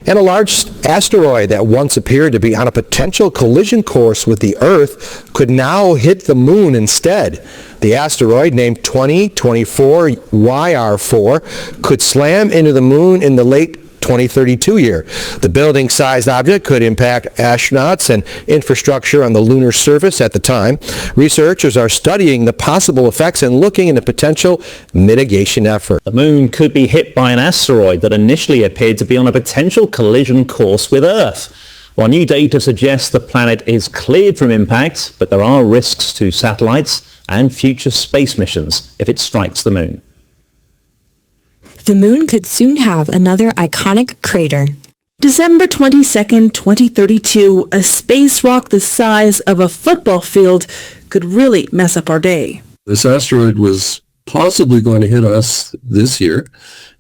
And a large asteroid that once appeared to be on a potential collision course with the Earth could now hit the moon instead. The asteroid, named 2024 YR4, could slam into the moon in the late 2032 year. The building-sized object could impact astronauts and infrastructure on the lunar surface at the time. Researchers are studying the possible effects and looking into potential mitigation efforts. The moon could be hit by an asteroid that initially appeared to be on a potential collision course with Earth. While new data suggests the planet is cleared from impact, but there are risks to satellites and future space missions if it strikes the moon. The moon could soon have another iconic crater. December 22nd, 2032, a space rock the size of a football field could really mess up our day. This asteroid was possibly going to hit us this year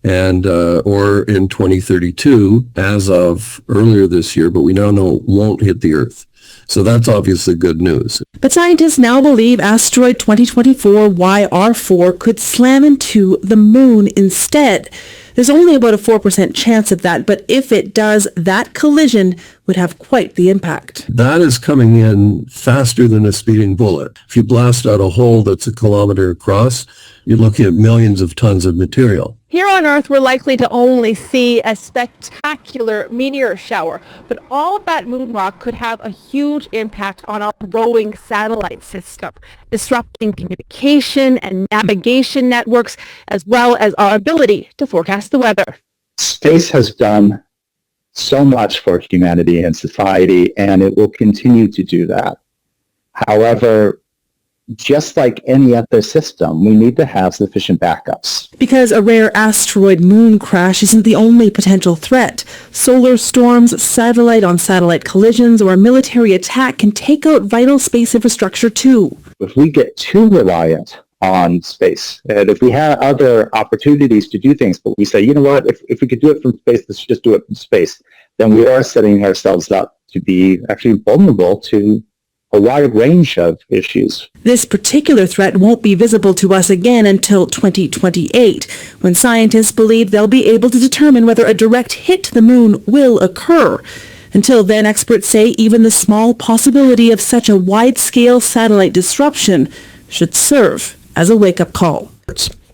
and or in 2032 as of earlier this year, but we now know it won't hit the Earth. So that's obviously good news. But scientists now believe asteroid 2024 YR4 could slam into the moon instead. There's only about a 4% chance of that, but if it does, that collision would have quite the impact. That is coming in faster than a speeding bullet. If you blast out a hole that's a kilometer across, you're looking at millions of tons of material. Here on Earth, we're likely to only see a spectacular meteor shower, but all of that moon rock could have a huge impact on our growing satellite system, disrupting communication and navigation networks, as well as our ability to forecast the weather. Space has done so much for humanity and society, and it will continue to do that. However, just like any other system, we need to have sufficient backups. Because a rare asteroid moon crash isn't the only potential threat. Solar storms, satellite-on-satellite collisions, or a military attack can take out vital space infrastructure too. If we get too reliant on space, and if we have other opportunities to do things, but we say, you know what, if we could do it from space, let's just do it from space, then we are setting ourselves up to be actually vulnerable to a wide range of issues. This particular threat won't be visible to us again until 2028, when scientists believe they'll be able to determine whether a direct hit to the moon will occur. Until then, experts say even the small possibility of such a wide-scale satellite disruption should serve as a wake-up call.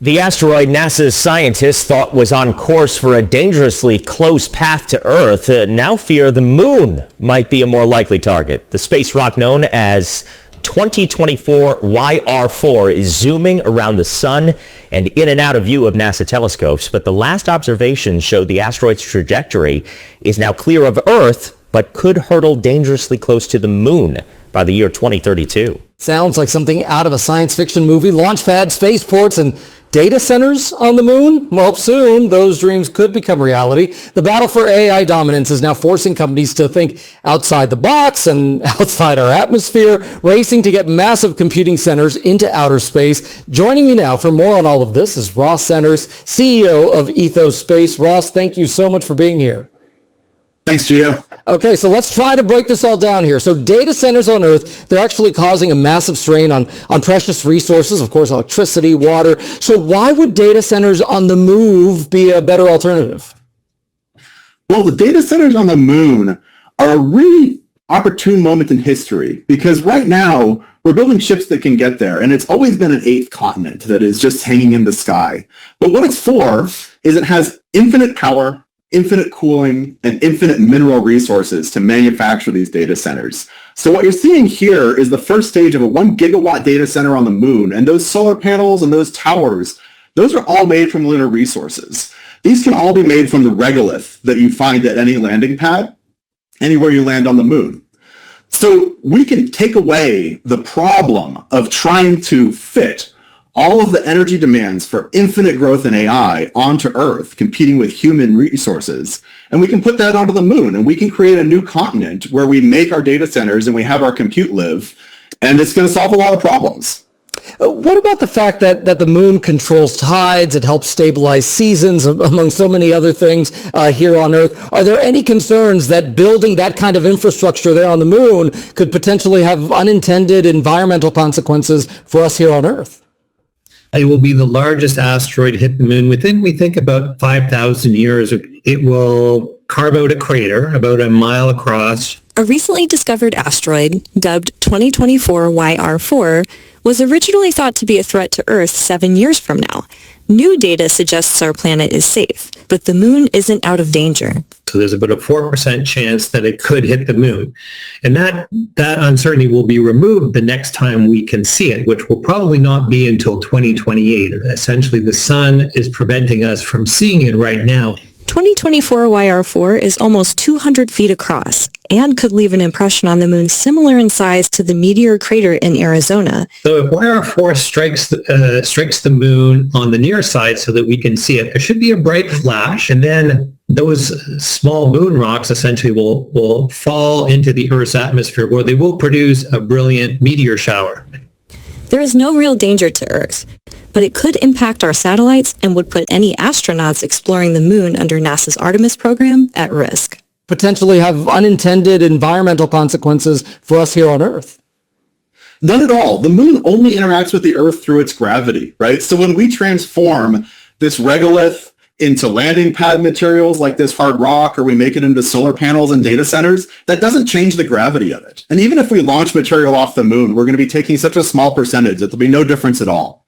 The asteroid NASA's scientists thought was on course for a dangerously close path to Earth now fear the moon might be a more likely target. The space rock known as 2024 YR4 is zooming around the sun and in and out of view of NASA telescopes, but the last observations showed the asteroid's trajectory is now clear of Earth, but could hurtle dangerously close to the moon by the year 2032. Sounds like something out of a science fiction movie. Launch pads, spaceports, and data centers on the moon? Well, soon those dreams could become reality. The battle for AI dominance is now forcing companies to think outside the box and outside our atmosphere, racing to get massive computing centers into outer space. Joining me now for more on all of this is Ross Centers, CEO of Ethos Space. Ross, thank you so much for being here. Thanks, Gio. Okay, so let's try to break this all down here. So data centers on Earth, they're actually causing a massive strain on precious resources, of course, electricity, water. So why would data centers on the move be a better alternative? Well, the data centers on the moon are a really opportune moment in history because right now we're building ships that can get there, and it's always been an eighth continent that is just hanging in the sky. But what it's for is it has infinite power, infinite cooling, and infinite mineral resources to manufacture these data centers. So what you're seeing here is the first stage of a 1 gigawatt data center on the moon, and those solar panels and those towers, those are all made from lunar resources. These can all be made from the regolith that you find at any landing pad, anywhere you land on the moon. So we can take away the problem of trying to fit all of the energy demands for infinite growth in AI onto Earth, competing with human resources, and we can put that onto the moon, and we can create a new continent where we make our data centers and we have our compute live, and it's going to solve a lot of problems. What about the fact that the moon controls tides, it helps stabilize seasons, among so many other things here on Earth? Are there any concerns that building that kind of infrastructure there on the moon could potentially have unintended environmental consequences for us here on Earth? It will be the largest asteroid to hit the moon within, we think, about 5,000 years. It will carve out a crater about a mile across. A recently discovered asteroid, dubbed 2024 YR4, was originally thought to be a threat to Earth 7 years from now. New data suggests our planet is safe, but the moon isn't out of danger. So there's about a 4% chance that it could hit the moon. And that uncertainty will be removed the next time we can see it, which will probably not be until 2028. Essentially, the sun is preventing us from seeing it right now. 2024 YR4 is almost 200 feet across and could leave an impression on the moon similar in size to the meteor crater in Arizona. So if YR4 strikes the moon on the near side so that we can see it, there should be a bright flash, and then those small moon rocks essentially will fall into the Earth's atmosphere, where they will produce a brilliant meteor shower. There is no real danger to Earth, but it could impact our satellites and would put any astronauts exploring the moon under NASA's Artemis program at risk. Potentially have unintended environmental consequences for us here on Earth. None at all. The moon only interacts with the Earth through its gravity, right? So when we transform this regolith into landing pad materials like this hard rock, or we make it into solar panels and data centers, that doesn't change the gravity of it. And even if we launch material off the moon, we're going to be taking such a small percentage that there'll be no difference at all.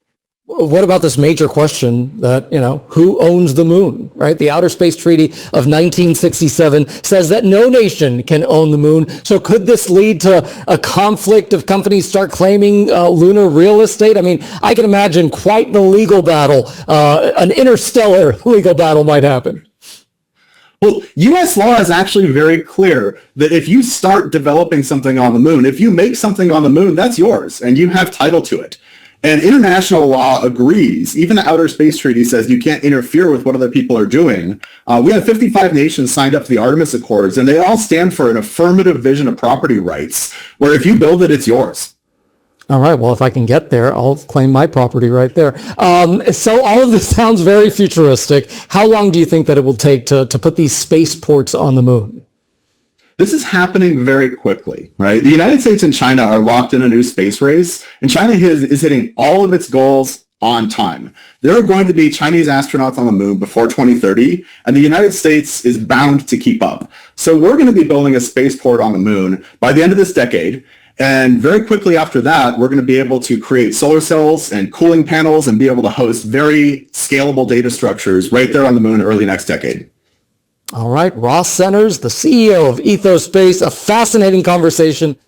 What about this major question that, who owns the moon, right? The Outer Space Treaty of 1967 says that no nation can own the moon. So could this lead to a conflict if companies start claiming lunar real estate? I mean, I can imagine quite the legal battle, an interstellar legal battle might happen. Well, U.S. law is actually very clear that if you start developing something on the moon, if you make something on the moon, that's yours, and you have title to it. And international law agrees. Even the Outer Space Treaty says you can't interfere with what other people are doing. We have 55 nations signed up to the Artemis Accords, and they all stand for an affirmative vision of property rights, where if you build it, it's yours. All right. Well, if I can get there, I'll claim my property right there. So all of this sounds very futuristic. How long do you think that it will take to put these spaceports on the moon? This is happening very quickly, right? The United States and China are locked in a new space race, and China is hitting all of its goals on time. There are going to be Chinese astronauts on the moon before 2030, and the United States is bound to keep up. So we're going to be building a spaceport on the moon by the end of this decade, and very quickly after that, we're going to be able to create solar cells and cooling panels and be able to host very scalable data structures right there on the moon early next decade. All right, Ross Centers, the CEO of Ethos Space, a fascinating conversation.